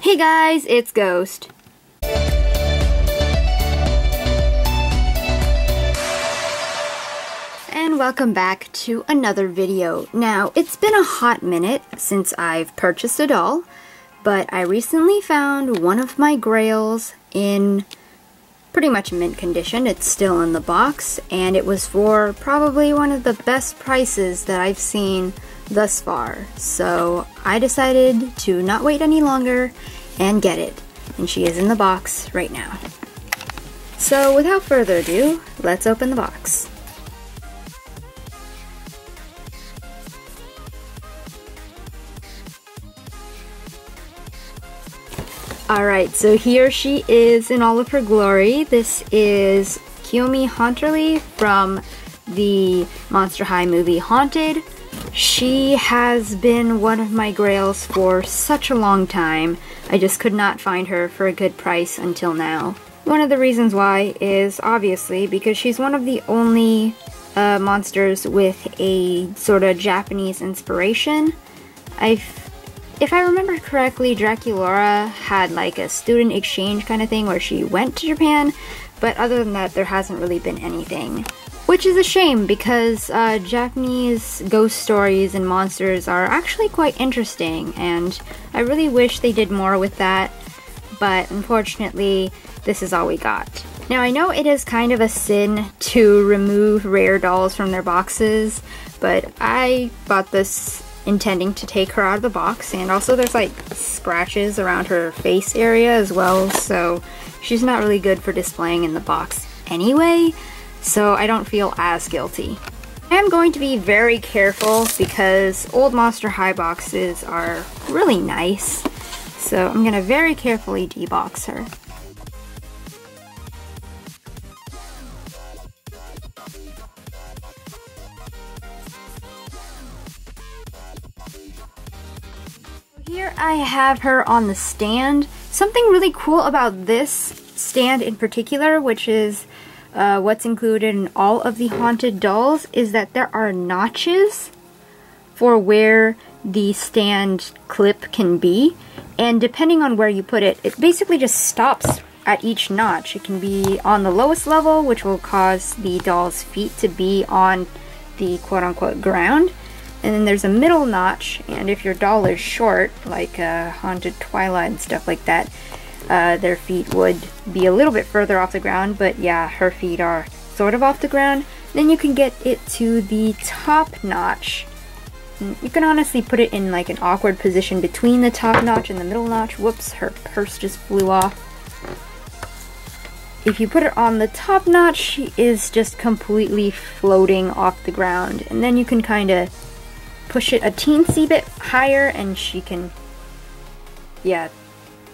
Hey guys, it's Ghost. And welcome back to another video. Now, it's been a hot minute since I've purchased a doll, but I recently found one of my grails in pretty much mint condition. It's still in the box, and it was for probably one of the best prices that I've seen thus far. So I decided to not wait any longer and get it. And she is in the box right now. So without further ado, let's open the box. Alright, so here she is in all of her glory. This is Kiyomi Haunterly from the Monster High movie Haunted. She has been one of my grails for such a long time. I just could not find her for a good price until now. One of the reasons why is obviously because she's one of the only monsters with a sort of Japanese inspiration. If I remember correctly, Draculaura had like a student exchange kind of thing where she went to Japan, but other than that there hasn't really been anything. Which is a shame because Japanese ghost stories and monsters are actually quite interesting, and I really wish they did more with that, but unfortunately this is all we got. Now I know it is kind of a sin to remove rare dolls from their boxes, but I bought this intending to take her out of the box, and also there's like scratches around her face area as well, so she's not really good for displaying in the box anyway, so I don't feel as guilty. I am going to be very careful because old Monster High boxes are really nice, so I'm gonna very carefully debox her. Here I have her on the stand. Something really cool about this stand in particular, which is what's included in all of the Haunted dolls, is that there are notches for where the stand clip can be, and depending on where you put it, it basically just stops at each notch. It can be on the lowest level, which will cause the doll's feet to be on the quote-unquote ground. And then there's a middle notch, and if your doll is short, like Haunted Twilight and stuff like that, their feet would be a little bit further off the ground, but yeah, her feet are sort of off the ground. Then you can get it to the top notch. You can honestly put it in like an awkward position between the top notch and the middle notch. Whoops, her purse just flew off. If you put it on the top notch, she is just completely floating off the ground, and then you can kind of push it a teensy bit higher and she can, yeah,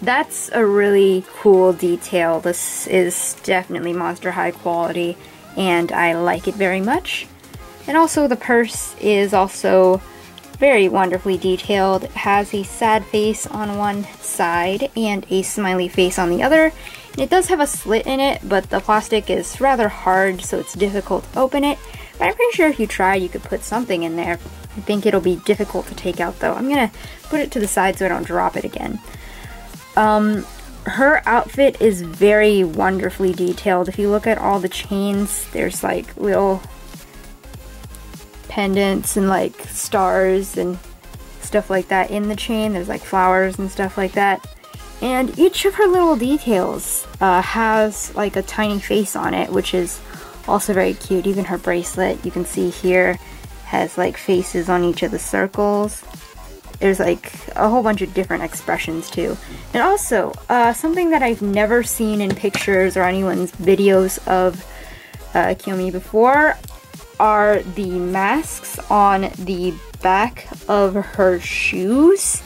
that's a really cool detail. This is definitely Monster High quality and I like it very much. And also the purse is also very wonderfully detailed. It has a sad face on one side and a smiley face on the other. And it does have a slit in it, but the plastic is rather hard, so it's difficult to open it. But I'm pretty sure if you try, you could put something in there. I think it'll be difficult to take out though. I'm gonna put it to the side so I don't drop it again. Her outfit is very wonderfully detailed. If you look at all the chains, there's like little pendants and like stars and stuff like that in the chain. There's like flowers and stuff like that. And each of her little details has like a tiny face on it, which is also very cute. Even her bracelet, you can see here, has like faces on each of the circles. There's like a whole bunch of different expressions too. And also, something that I've never seen in pictures or anyone's videos of Kiyomi before are the masks on the back of her shoes.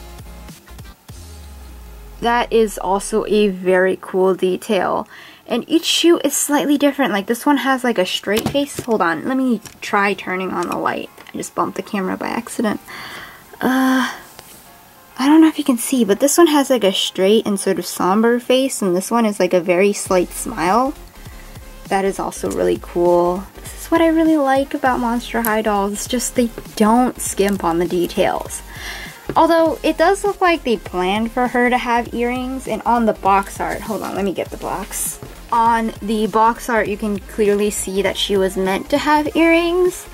That is also a very cool detail. And each shoe is slightly different. Like this one has like a straight face. Hold on, let me try turning on the light. I just bumped the camera by accident. I don't know if you can see, but this one has like a straight and sort of somber face, and this one is like a very slight smile. That is also really cool. This is what I really like about Monster High dolls. It's just they don't skimp on the details. Although it does look like they planned for her to have earrings, and on the box art, hold on, let me get the box. On the box art you can clearly see that she was meant to have earrings.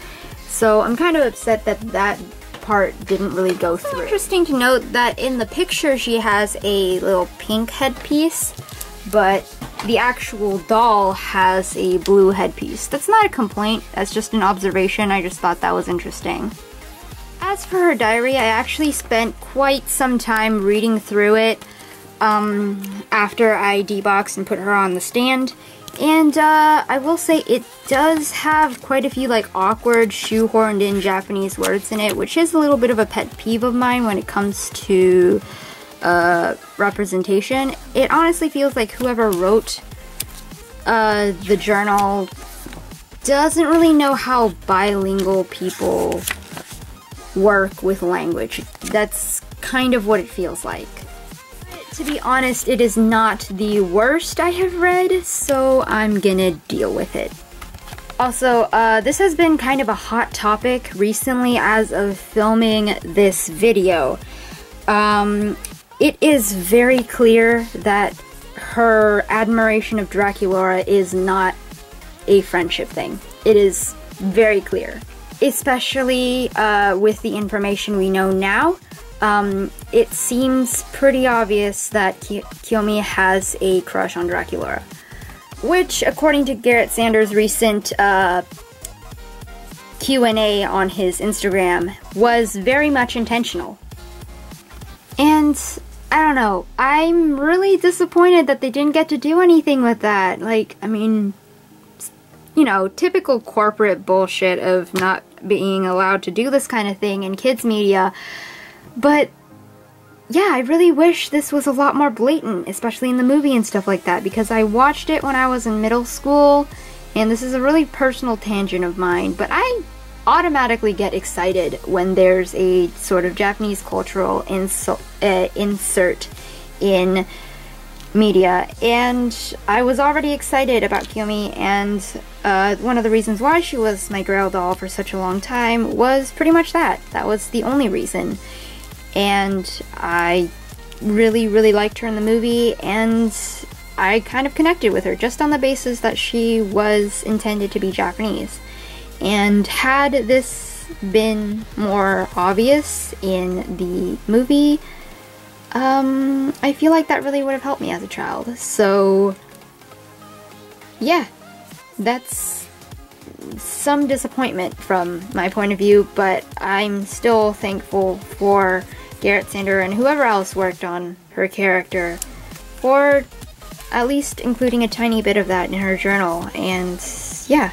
So I'm kind of upset that that part didn't really go through. It's interesting to note that in the picture she has a little pink headpiece, but the actual doll has a blue headpiece. That's not a complaint, that's just an observation. I just thought that was interesting. As for her diary, I actually spent quite some time reading through it after I deboxed and put her on the stand. And I will say it does have quite a few like awkward shoehorned in Japanese words in it, which is a little bit of a pet peeve of mine when it comes to representation. It honestly feels like whoever wrote the journal doesn't really know how bilingual people work with language. That's kind of what it feels like. To be honest, it is not the worst I have read, so I'm gonna deal with it. Also, this has been kind of a hot topic recently as of filming this video. It is very clear that her admiration of Draculaura is not a friendship thing. It is very clear. Especially with the information we know now. It seems pretty obvious that Kiyomi has a crush on Draculaura, which, according to Garrett Sanders' recent Q&A on his Instagram, was very much intentional. And I don't know, I'm really disappointed that they didn't get to do anything with that. Like, I mean, you know, typical corporate bullshit of not being allowed to do this kind of thing in kids media. But yeah, I really wish this was a lot more blatant, especially in the movie and stuff like that, because I watched it when I was in middle school, and this is a really personal tangent of mine, but I automatically get excited when there's a sort of Japanese cultural insert in media, and I was already excited about Kiyomi, and one of the reasons why she was my Grail doll for such a long time was pretty much that. That was the only reason. And I really, really liked her in the movie, and I kind of connected with her just on the basis that she was intended to be Japanese. And had this been more obvious in the movie, I feel like that really would have helped me as a child. So yeah, that's some disappointment from my point of view, but I'm still thankful for Garrett Sanders and whoever else worked on her character for at least including a tiny bit of that in her journal. And yeah,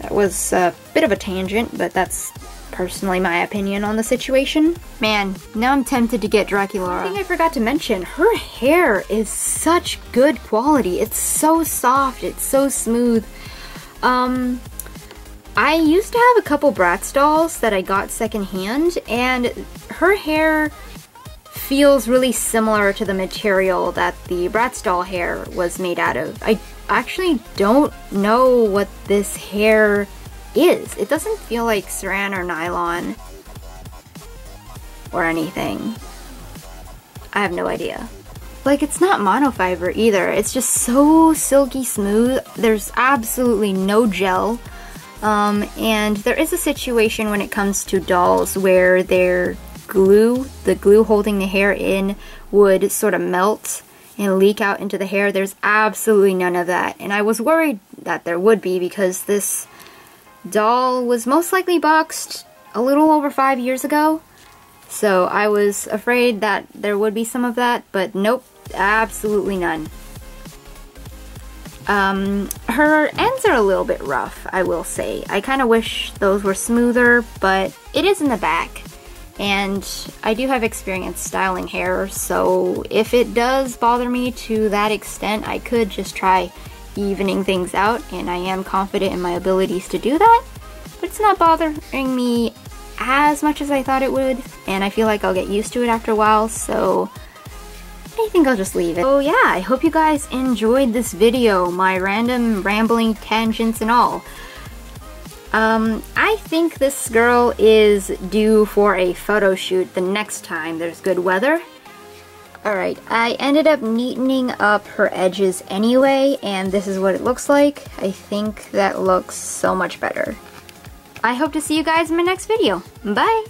that was a bit of a tangent, but that's personally my opinion on the situation. Man, now I'm tempted to get Draculaura. One thing I forgot to mention, her hair is such good quality. It's so soft, it's so smooth. I used to have a couple Bratz dolls that I got secondhand, and her hair feels really similar to the material that the Bratz doll hair was made out of. I actually don't know what this hair is. It doesn't feel like saran or nylon or anything. I have no idea. Like, it's not monofiber either. It's just so silky smooth. There's absolutely no gel. And there is a situation when it comes to dolls where their glue, the glue holding the hair in, would sort of melt and leak out into the hair. There's absolutely none of that. And I was worried that there would be, because this doll was most likely boxed a little over 5 years ago. So I was afraid that there would be some of that, but nope, absolutely none. Her ends are a little bit rough, I will say. I kind of wish those were smoother, but it is in the back. And I do have experience styling hair, so if it does bother me to that extent, I could just try evening things out, and I am confident in my abilities to do that. But it's not bothering me as much as I thought it would, and I feel like I'll get used to it after a while, so I think I'll just leave it. So yeah, I hope you guys enjoyed this video, my random rambling tangents and all. I think this girl is due for a photo shoot the next time there's good weather. Alright, I ended up neatening up her edges anyway, and this is what it looks like. I think that looks so much better. I hope to see you guys in my next video. Bye!